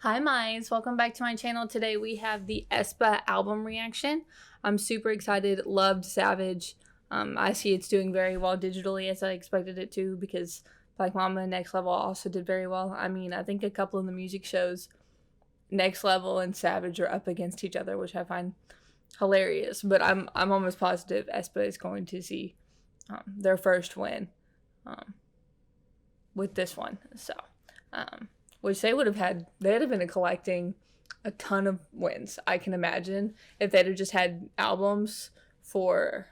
Hi Mice, welcome back to my channel. Today we have the Aespa album reaction. I'm super excited, loved Savage. I see it's doing very well digitally as I expected it to because Black Mamba and Next Level also did very well. I mean, I think a couple of the music shows, Next Level and Savage are up against each other, which I find hilarious. But I'm almost positive Aespa is going to see their first win with this one. So, which they'd have been collecting a ton of wins, I can imagine, if they'd have just had albums for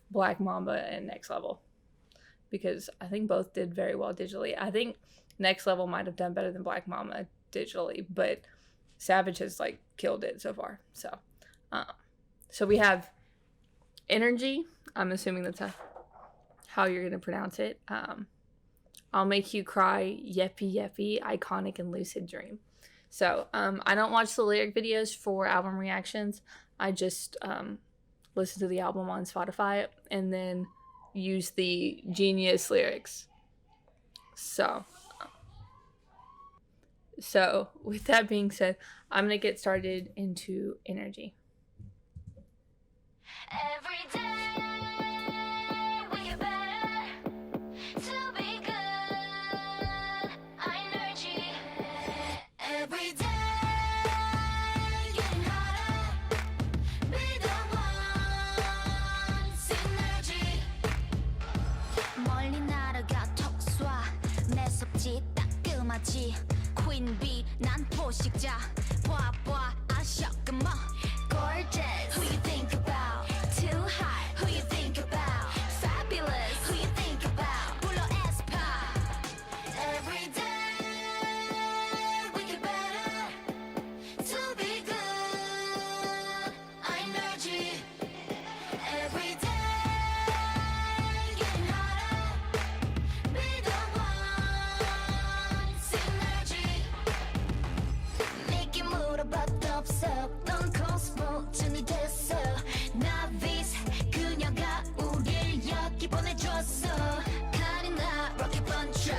Black Mamba and Next Level, because I think both did very well digitally. I think Next Level might have done better than Black Mamba digitally, but Savage has like killed it so far. So we have Energy. I'm assuming that's how you're gonna pronounce it. I'll Make You Cry, Yeppy Yeppy, Iconic, and Lucid Dream. So I don't watch the lyric videos for album reactions. I just listen to the album on Spotify and then use the Genius lyrics. So with that being said, I'm going to get started into Energy. Every day we get better to be good. Energy. Every day getting harder. Be the one. Synergy. 멀리 날아가 톡 쏴. 매섭지 따끔하지. Queen bee 난 포식자. 봐 I shock 'em up. Gorgeous. Who you think about? Too hot. Who you think about? Fabulous. Who you think about? 불러 Aespa. Every day we get better to be good. Energy. Every day getting harder. Be the one. Synergy. 내게 물어봐도 없어. 넌 코스모준이 됐어. 나비스 그녀가 우릴 여기 보내줬어. 카리나 rocket puncher.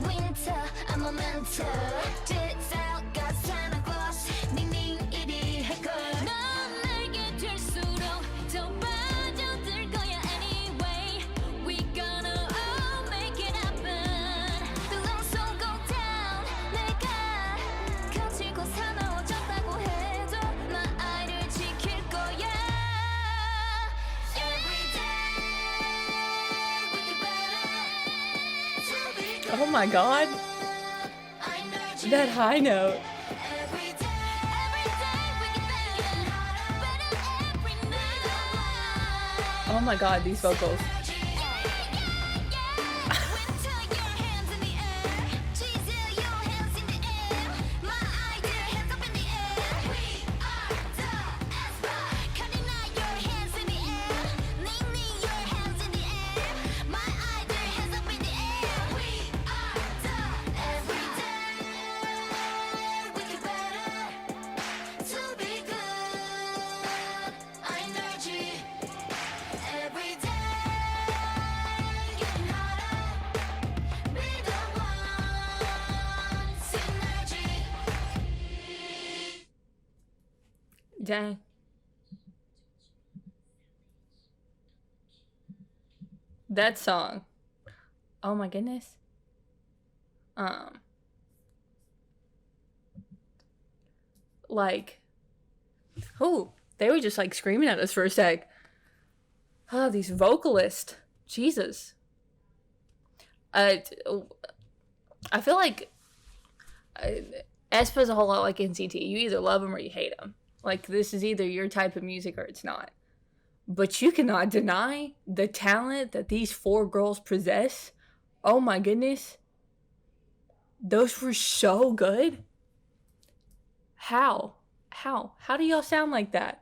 Winter I'm a mentor. 짓살가 Santa Claus. 닝닝 이리 할걸. 넌 내게 될수록 더 빠져들 거야 anyway. We gonna all make it happen. The long song go down. 내가 거칠고 사나워졌다고 해도 나 아이를 지킬 거야. Every day we get better to be good. Oh my god, Energy. that high note. Every day we get better every night. Oh my god, these vocals. Every day getting harder. Be the one. Synergy. Dang. That song. Oh my goodness. Like, oh, they were just like screaming at us for a sec. Oh, these vocalists. Jesus. I feel like Aespa's a whole lot like NCT. You either love them or you hate them. Like, this is either your type of music or it's not. But you cannot deny the talent that these four girls possess. Oh my goodness. Those were so good. How do y'all sound like that?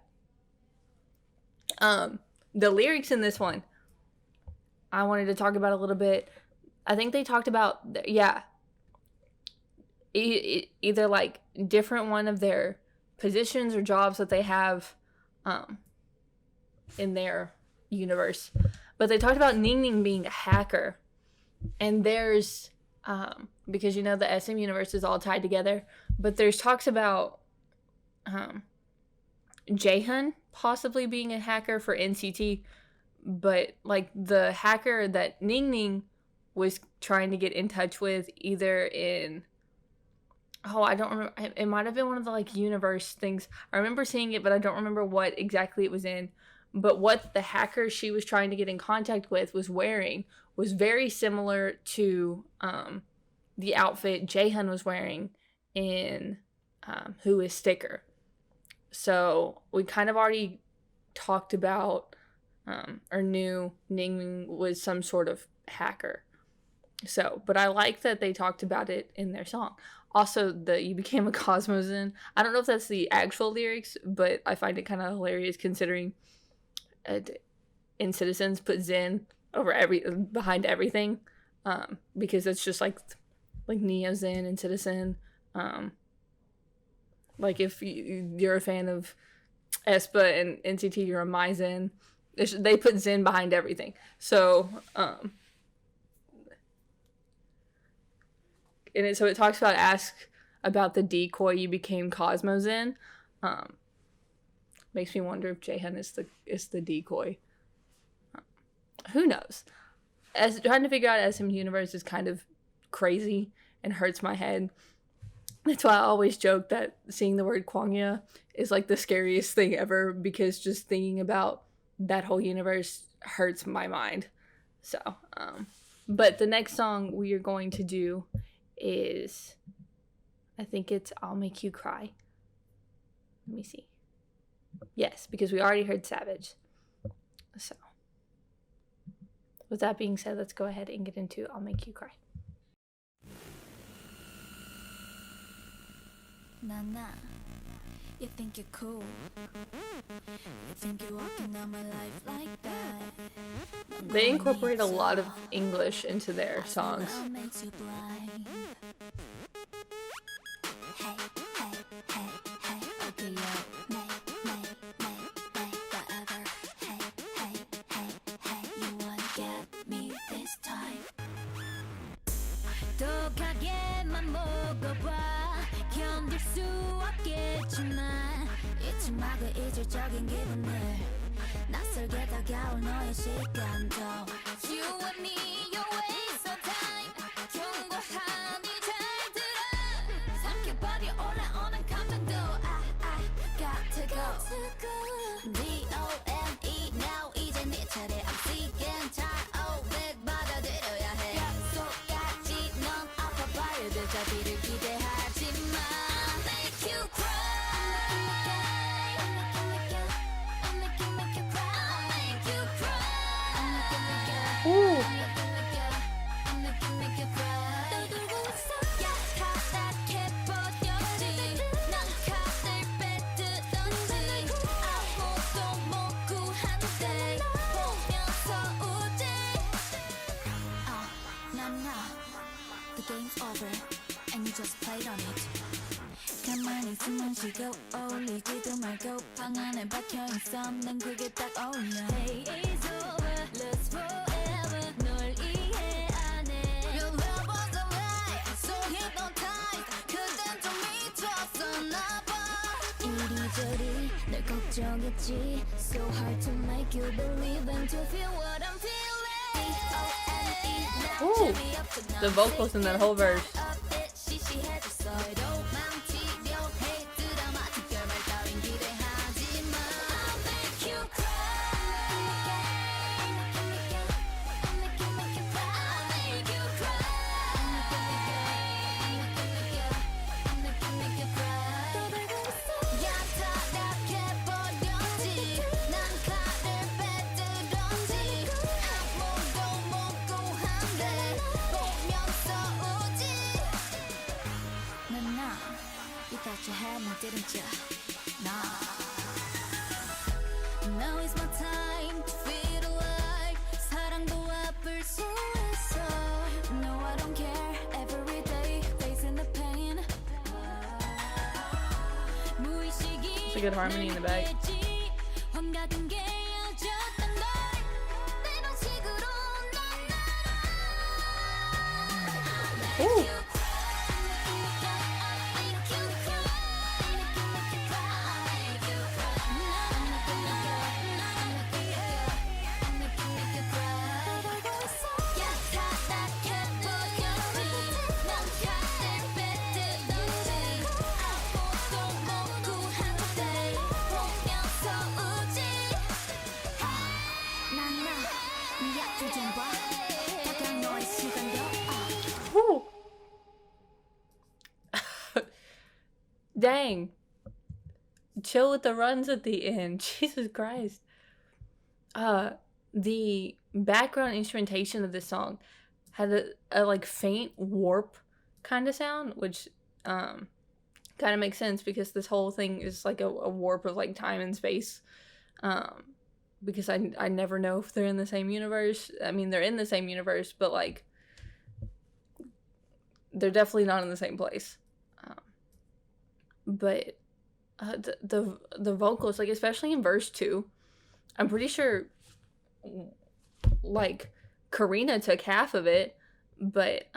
The lyrics in this one, I wanted to talk about a little bit. I think they talked about, either like different one of their positions or jobs that they have in their universe. But they talked about Ning Ning being a hacker. And there's because you know the SM universe is all tied together, but there's talks about Jaehyun possibly being a hacker for NCT, but like the hacker that Ning Ning was trying to get in touch with, either in I don't remember, it might have been one of the like universe things. I remember seeing it, but I don't remember what exactly it was in. But what the hacker she was trying to get in contact with was wearing was very similar to the outfit Jaehyun was wearing in Who is Sticker. So we kind of already talked about or knew Ning Ning was some sort of hacker. So, but I like that they talked about it in their song. Also, the "You became a Cosmosin." I don't know if that's the actual lyrics, but I find it kind of hilarious considering in Citizens put Zen over behind everything, because it's just like Neo Zen and Citizen. Like if you're a fan of Aespa and NCT, you're a My Zen. They put Zen behind everything. So, so it talks about ask about the decoy you became Cosmos in. Makes me wonder if Jaehyun is the decoy. Who knows? Trying to figure out SM Universe is kind of crazy and hurts my head. That's why I always joke that seeing the word Kwangya is like the scariest thing ever, because just thinking about that whole universe hurts my mind. So, but the next song we are going to do is, I think it's I'll Make You Cry. Let me see. Yes, because we already heard Savage. So, with that being said, let's go ahead and get into I'll Make You Cry. Nana, you think you're cool? You think you're walking down my life like that? They incorporate a lot of English into their songs. Makes you blind. Hey, hey, hey, hey, okay, yo. Whatever. Hey, hey, hey, hey, you wanna get me this time? 독하게만 먹어봐. 견딜 수 없겠지만 잊지 마 그 이질적인 기분을 낯설게 다가올 너의 시간도 You and me, your waste of time 경고하니 잘 들어 삼켜버려 올라오는 감정도 I got to go D-O-N-E now 이제 네 차례 I'm sick and tired of it 받아들여야 해 약속같이 넌 아파봐야 될 자비를 기대하지마 I'll make you cry I'll make you cry I'll make you cry Ooh. I'll make you cry 떠들고 있어 야타닥해 버렸지 난 카드를 뱉으던지 아무도 못 구한대 보면서 우지 The game's over and you just played on it 가만히 있으면 쉬고 어울리지도 말고 방 안에 박혀있어 난 그게 딱 어울려 Day is over, let's forever 널 이해 안 해 Your love was a lie, so hypnotized 그땐 좀 미쳤었나 봐 이리저리 널 걱정했지 So hard to make you believe and to feel what I'm feeling D-O-N-E now Ooh. 재미없어 넌 The vocals in that whole verse. 시시해졌어 로망치려 해 드라마틱 결말 따윈 기대하지 마 I'll make you cry I'll make you cry I'll make you cry I'll make you cry 떠들고 있어 야타닥해 버렸지 난 칼을 뱉으던지 아무도 못 구한대 보면서 우지 난 You thought you had me, didn't you? Nah Now is my time to feel alive 사랑도 아플 수 있어 No, I don't care Every day facing the pain 무의식이 It's a good harmony in the back. 환각은 깨어졌던 걸 내 방식으로 난 Ooh. 알아 Dang. Chill with the runs at the end. Jesus Christ. The background instrumentation of this song had a like faint warp kind of sound, which kind of makes sense because this whole thing is like a warp of like time and space. Because I never know if they're in the same universe. I mean, they're in the same universe, but like they're definitely not in the same place. But the vocals, like especially in verse 2, I'm pretty sure like Karina took half of it, but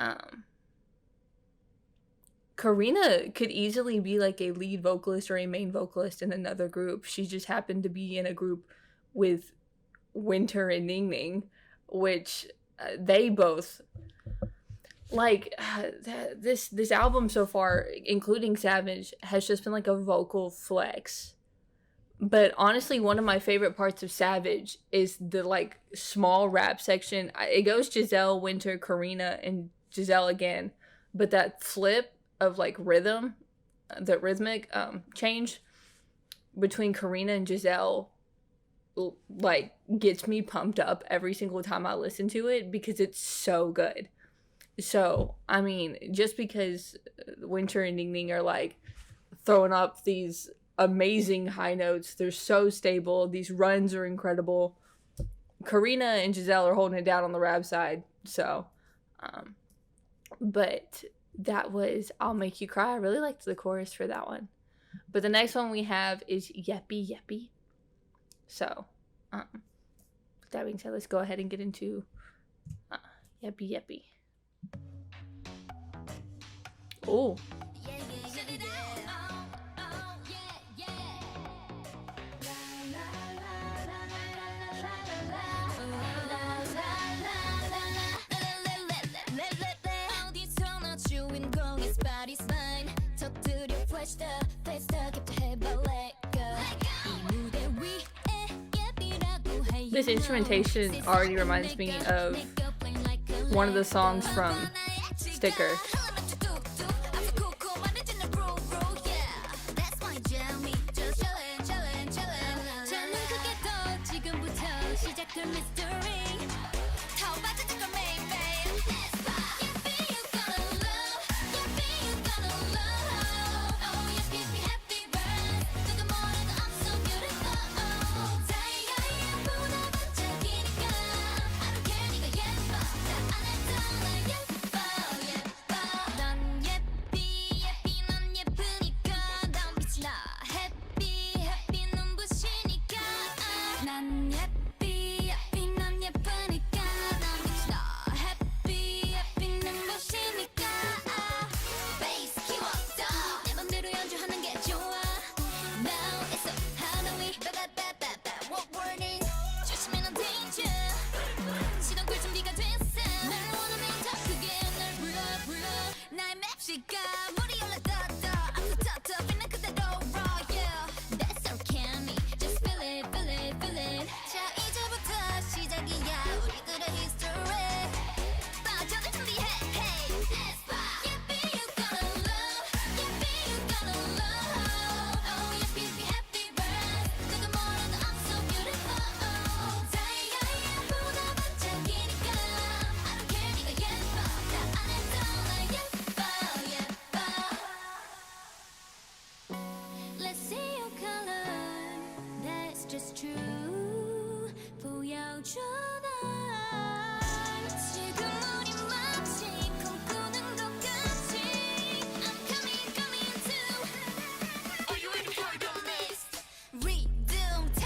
Karina could easily be like a lead vocalist or a main vocalist in another group. She just happened to be in a group with Winter and Ning Ning, which they both like. This album so far, including Savage, has just been like a vocal flex. But honestly, one of my favorite parts of Savage is the like small rap section. It goes Giselle, Winter, Karina, and Giselle again. But that flip of like rhythm, the rhythmic change between Karina and Giselle like gets me pumped up every single time I listen to it because it's so good. So, I mean, just because Winter and Ning Ning are like throwing up these amazing high notes, they're so stable, these runs are incredible. Karina and Giselle are holding it down on the rap side. So, but that was I'll Make You Cry. I really liked the chorus for that one. But the next one we have is Yeppy Yeppy. So, with that being said, let's go ahead and get into Yeppy Yeppy. Oh. This instrumentation already reminds me of one of the songs from Sticker. Just true, 보여줘 날 지금 우리 마치 꿈꾸는 것 같이 I'm coming to Are you ready for the next Rhythm 타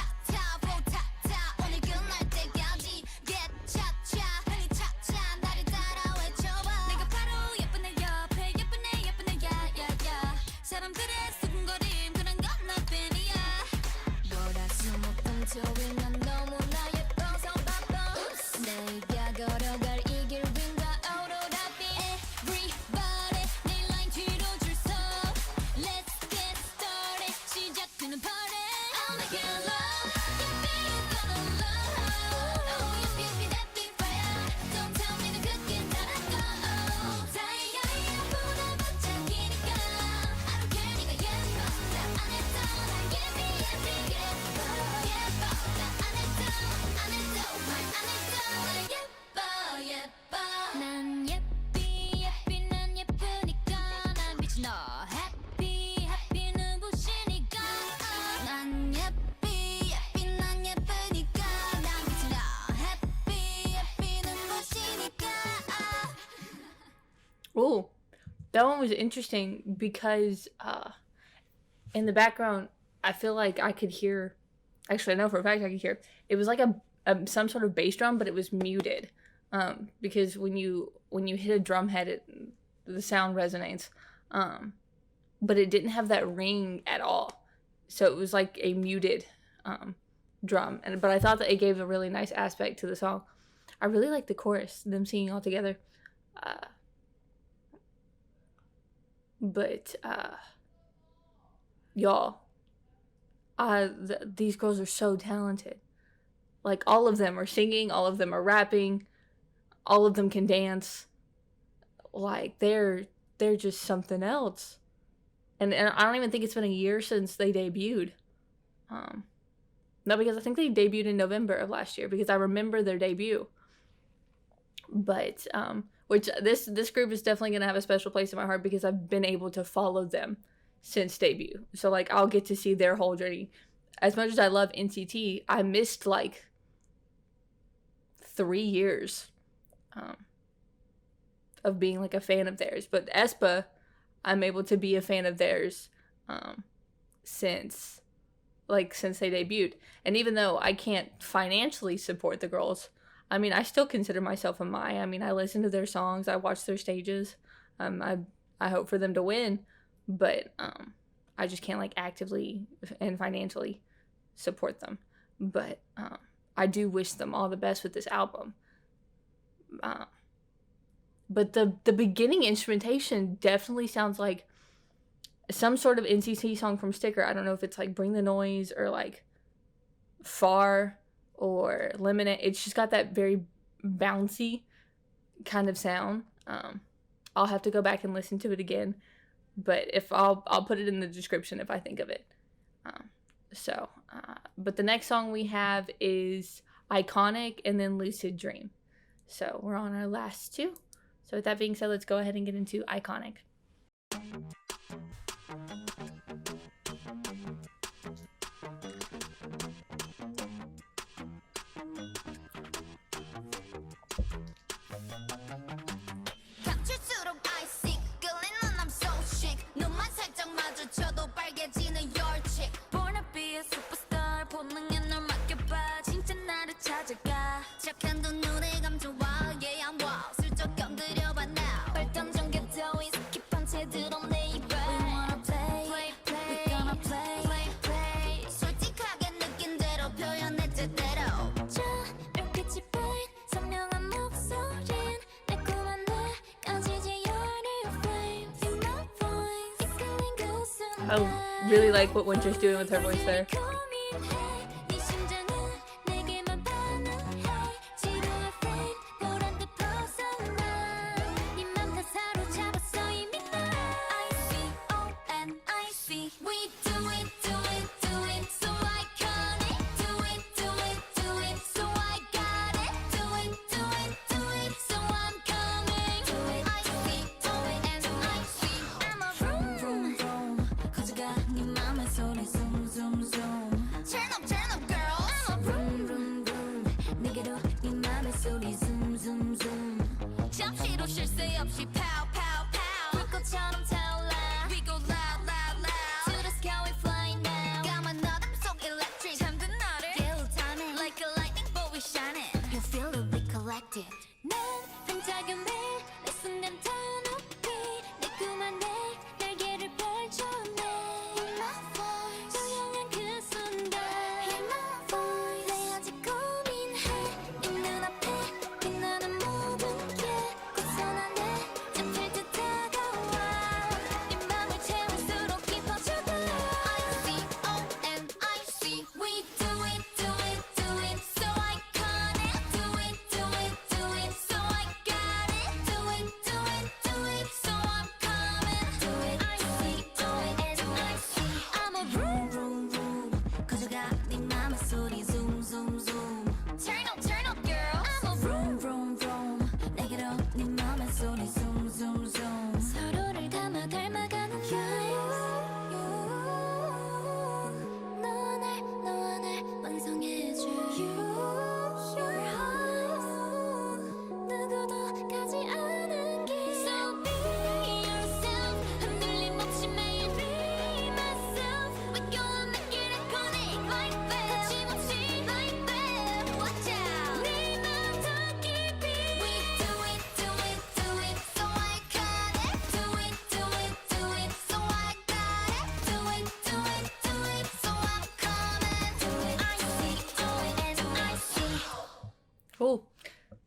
보타타 오늘 끝날 때까지 Get 차차 흔히 차차 나를 따라 외쳐봐 내가 바로 예쁜 애 옆에 예쁜 애 야야야 사람들의 수근거림 그런 건 nothing이야 저위는 너무나 예뻐서 바빠 내가 걸어갈 이 길 위가 오로라빛 Everybody 내 라인 뒤로 줄 서 Let's get started 시작되는 party I'll make it love Yippee you gonna love Oh yippee that big fire Don't tell me 너 그게 날아가 다이아야 보다 반짝이니까 I don't care 네가 예뻐 that one was interesting because in the background, I feel like I could hear. Actually, I know for a fact I could hear. It was like a some sort of bass drum, but it was muted. Because when you hit a drum head, the sound resonates. But it didn't have that ring at all, so it was like a muted drum. But I thought that it gave a really nice aspect to the song. I really like the chorus, them singing all together. But y'all, these girls are so talented. Like, all of them are singing, all of them are rapping, all of them can dance. Like, they're just something else. And I don't even think it's been a year since they debuted. No, because I think they debuted in November of last year, because I remember their debut. But which this group is definitely gonna have a special place in my heart, because I've been able to follow them since debut. So like, I'll get to see their whole journey. As much as I love NCT, I missed like 3 years of being like a fan of theirs. But Aespa, I'm able to be a fan of theirs since they debuted. And even though I can't financially support the girls, I mean, I still consider myself a Mai. I mean, I listen to their songs, I watch their stages. I hope for them to win, but I just can't like actively and financially support them. But I do wish them all the best with this album. But the beginning instrumentation definitely sounds like some sort of NCT song from Sticker. I don't know if it's like Bring the Noise or like Far or Lemonade. It's just got that very bouncy kind of sound. I'll have to go back and listen to it again, but if I'll put it in the description if I think of it. But the next song we have is Iconic and then Lucid Dream. So we're on our last two. So with that being said, let's go ahead and get into Iconic. I really like what Winter's doing with her voice there. 네 맘의 소리 zoom zoom zoom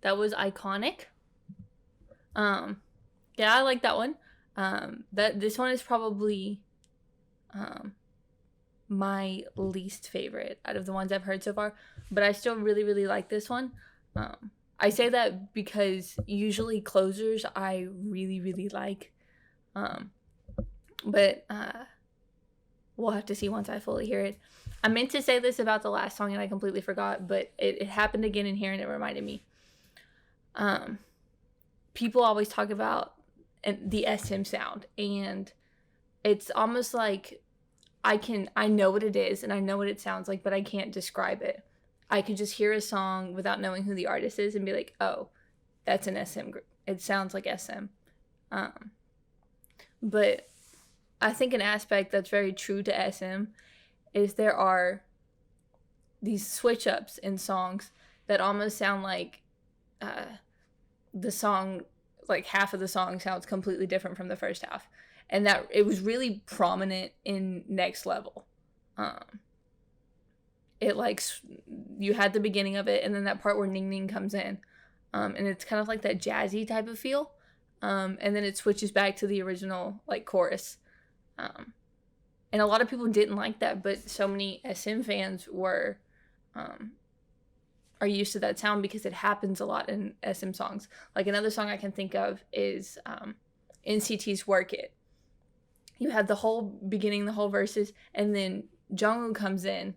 That was iconic. Yeah, I like that one. This one is probably my least favorite out of the ones I've heard so far, but I still really, really like this one. I say that because usually closers I really, really like. But we'll have to see once I fully hear it. I meant to say this about the last song and I completely forgot, but it happened again in here and it reminded me. People always talk about the SM sound, and it's almost like I know what it is and I know what it sounds like, but I can't describe it. I could just hear a song without knowing who the artist is and be like, oh, that's an SM group. It sounds like SM. But I think an aspect that's very true to SM is there are these switch ups in songs that almost sound like the song, like half of the song sounds completely different from the first half. And that it was really prominent in Next Level. It like, you had the beginning of it and then that part where Ning Ning comes in. And it's kind of like that jazzy type of feel. And then it switches back to the original like chorus. And a lot of people didn't like that, but so many SM fans are used to that sound because it happens a lot in SM songs. Like another song I can think of is NCT's Work It. You have the whole beginning, the whole verses, and then Jungwoo comes in.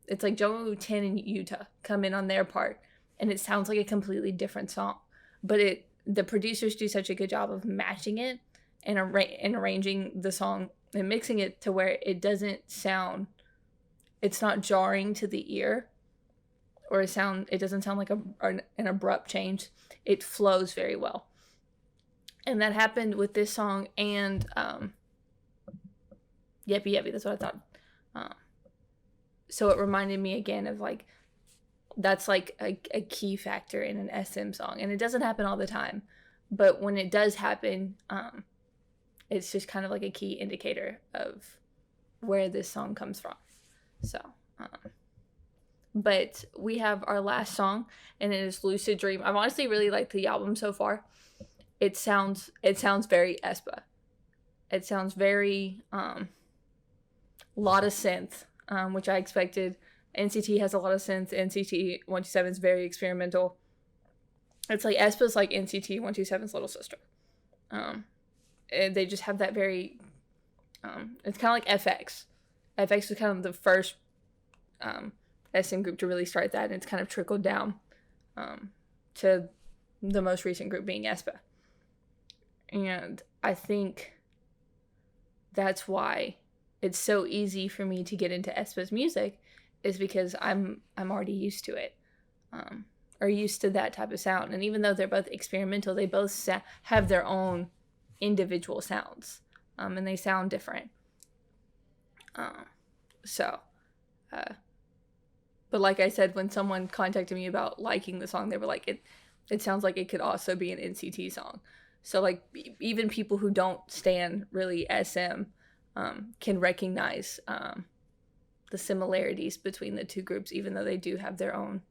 It's like Jungwoo, Tin, and Yuta come in on their part, and it sounds like a completely different song. But the producers do such a good job of matching it and arranging the song and mixing it to where it doesn't sound, it's not jarring to the ear, or it doesn't sound like an abrupt change. It flows very well. And that happened with this song and Yeppy Yeppy, that's what I thought. So it reminded me again of like, that's like a key factor in an SM song. And it doesn't happen all the time, but when it does happen, it's just kind of like a key indicator of where this song comes from. So, but we have our last song, and it is Lucid Dream. I've honestly really liked the album so far. It sounds very Aespa. It sounds very lot of synth, which I expected. NCT has a lot of synth. NCT 127 is very experimental. It's like Aespa's like NCT 127's little sister. And they just have that very, it's kind of like FX. FX was kind of the first SM group to really start that, and it's kind of trickled down to the most recent group being Aespa. And I think that's why it's so easy for me to get into Aespa's music, is because I'm already used to it, or used to that type of sound. And even though they're both experimental, they both have their own individual sounds, and they sound different. But like I said, when someone contacted me about liking the song, they were like, it sounds like it could also be an NCT song. So like even people who don't stan really SM can recognize the similarities between the two groups, even though they do have their own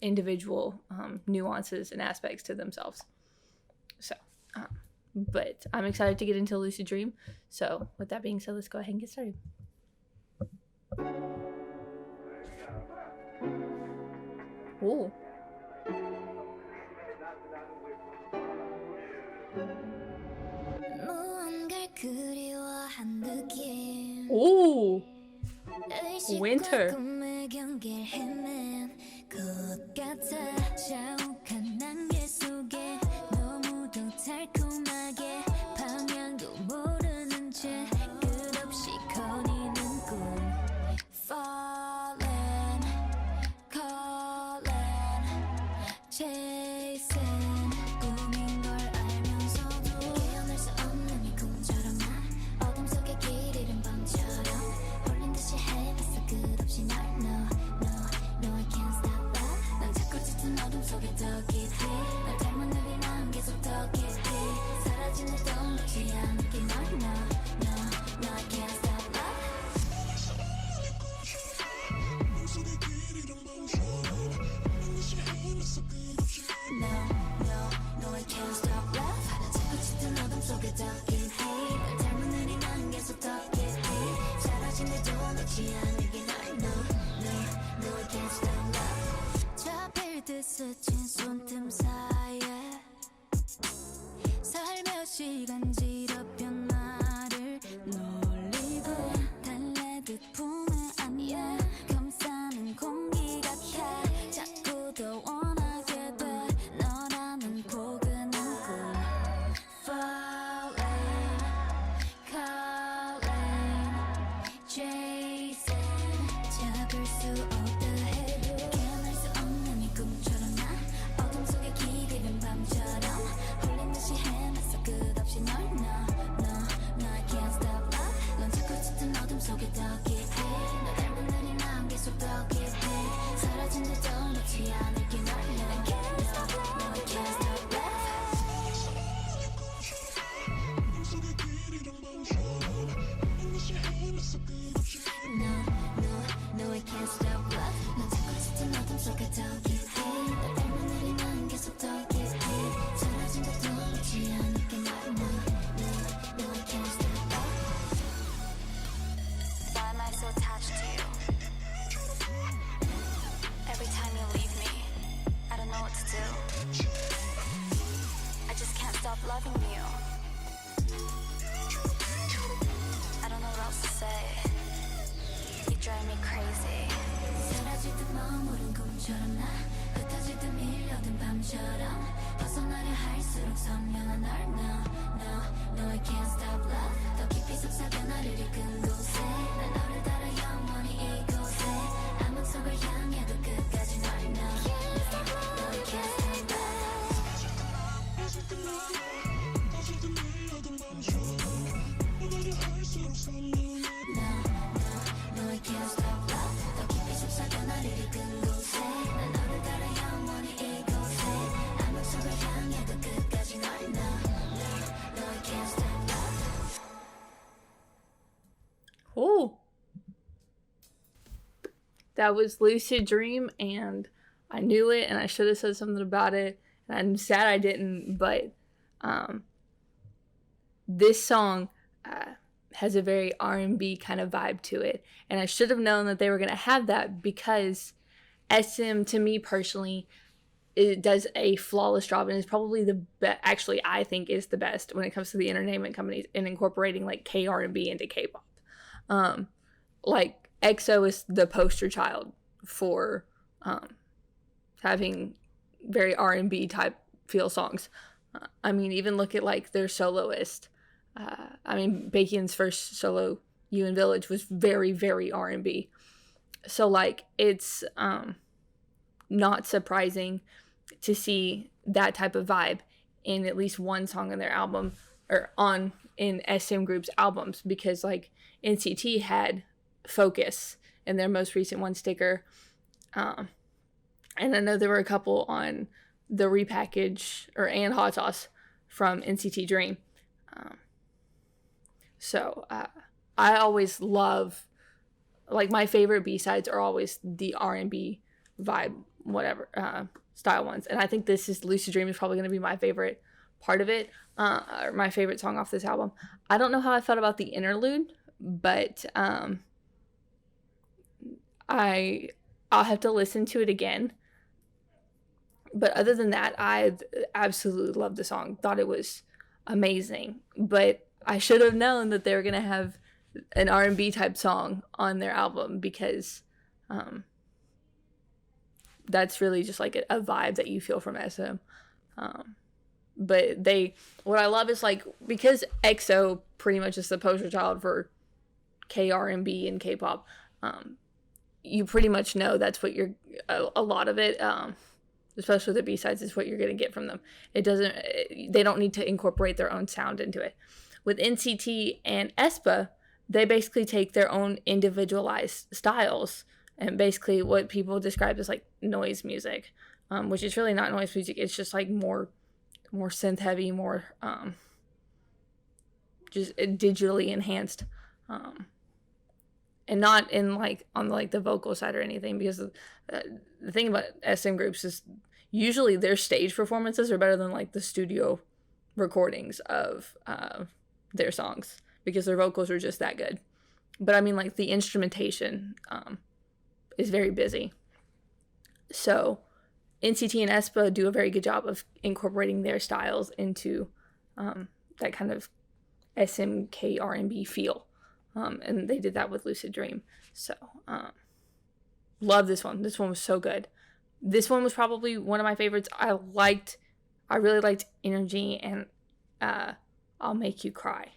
individual nuances and aspects to themselves. So, but I'm excited to get into Lucid Dream. So with that being said, let's go ahead and get started. Ooh. Ooh. Winter. 놓지 않을게 널 No, no, no I can't stop love 잡힐 듯 스친 손틈 사이에 살며시 간지럽힌 나를 놀리고 달래듯 품에 안겨 감싸는 공기 같아 자꾸 더 원하게 돼 너라는 포근한 꿈 Falling, calling, chasing 잡을 수 없다 해도 깨어날 수 없는 이 꿈처럼 나 어둠 속에 기대는 밤처럼 홀린 듯이 헤맸어 끝없이 널 No, no, no I can't stop love 넌 자꾸 짙은 어둠 속에 더 깊이 너 닮은 날이 난 계속 더 깊이 사라진 듯도 놓지 않을게 널 No, no, no I can't stop love No, no, no I can't stop love 넌 자꾸 짙은 어둠 속에 더 깊이 너 닮은 날이 난 계속 더 깊이 사라진 듯도 놓지 않을게 널 No, no, no I can't stop love Why am I so attached to you? Every time you leave me I don't know what to do I just can't stop loving you I don't know what else to say You drive me crazy 사라질 듯 머무른 꿈처럼 나 흩어질 듯 밀려든 밤처럼 벗어나려 할수록 선명한 널 No, no, no I can't stop love 더 깊이 속삭여 나를 이끈 곳에 난 너를 따라 영원히 이곳에 암흑 속을 향해도 끝까지 널 No, no I can't stop love No, I can't stop love 더 깊이 속삭여 나를 이끈 곳에 난 너를 따라 영원히 이곳에 암흑 속을 향해도 끝까지 널 No, no I can't stop love Cool. That was Lucid Dream, and I knew it, and I should have said something about it, and I'm sad I didn't, but this song has a very R&B kind of vibe to it, and I should have known that they were going to have that because SM, to me personally, it does a flawless job and is probably the best. Actually, I think is the best when it comes to the entertainment companies in incorporating like K-R&B into K-pop. Like EXO is the poster child for having very R&B type feel songs. I mean, even look at like their soloist. I mean, Baekhyun's first solo, You and Village, was very, very R&B. So like it's not surprising to see that type of vibe in at least one song on their album or in SM Group's albums, because like NCT had Focus in their most recent one, Sticker, and I know there were a couple on the repackage and Hot Sauce from NCT Dream. So I always love, like, my favorite B-sides are always the R&B vibe, whatever, style ones. And I think this is Lucid Dream is probably going to be my favorite part of it, or my favorite song off this album. I don't know how I felt about the interlude, but I'll have to listen to it again. But other than that, I absolutely loved the song. Thought it was amazing. But I should have known that they were going to have an R&B type song on their album, because that's really just like a vibe that you feel from SM. But what I love is, like, because EXO pretty much is the poster child for K-R&B and K-pop, you pretty much know that's what a lot of it, especially the B-sides, is what you're going to get from them. They don't need to incorporate their own sound into it. With NCT and Aespa, they basically take their own individualized styles and basically what people describe as like noise music, which is really not noise music. It's just like more synth heavy, more just digitally enhanced, and not in like on like the vocal side or anything, because the thing about SM groups is usually their stage performances are better than like the studio recordings of their songs, because their vocals are just that good. but I mean like the instrumentation is very busy. So NCT and Aespa do a very good job of incorporating their styles into that kind of SMK R&B feel. And they did that with Lucid Dream. So, love this one. This one was so good. This one was probably one of my favorites. I really liked Energy and I'll Make You Cry.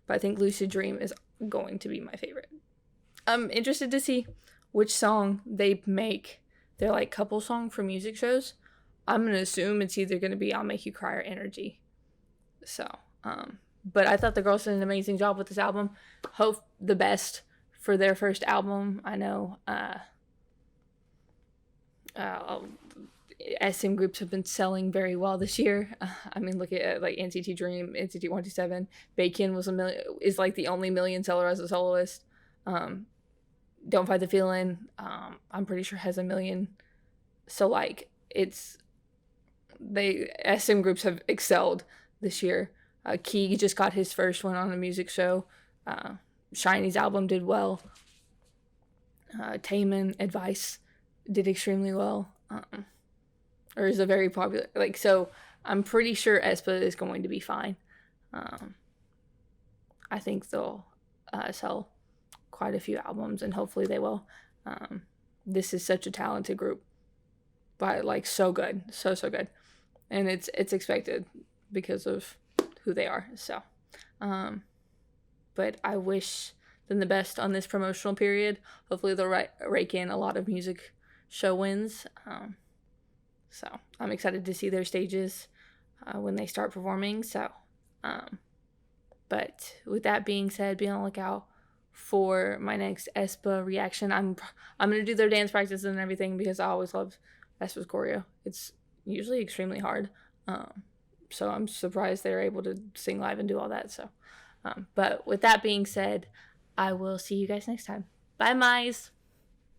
But I think Lucid Dream is going to be my favorite. I'm interested to see which song they make their like couple song for music shows. I'm going to assume it's either going to be I'll Make You Cry or Energy. So, but I thought the girls did an amazing job with this album. Hope the best for their first album. I know SM groups have been selling very well this year. I mean, look at like NCT Dream, NCT 127. Baekhyun is like the only million seller as a soloist. Don't Fight the Feeling, I'm pretty sure has 1 million. So like SM groups have excelled this year. Key just got his first one on a music show. SHINee's album did well. Taemin, Advice did extremely well. Or is a very popular, like, so I'm pretty sure Aespa is going to be fine. I think they'll sell quite a few albums, and hopefully they will. This is such a talented group, but like so good, so good, and it's expected because of who they are. So, but I wish them the best on this promotional period. Hopefully they'll rake in a lot of music show wins. So I'm excited to see their stages when they start performing. So, but with that being said, be on the lookout for my next Aespa reaction. I'm gonna do their dance practices and everything because I always love Aespa's choreo. It's usually extremely hard. So I'm surprised they're able to sing live and do all that. So, but with that being said, I will see you guys next time. Bye, Mize.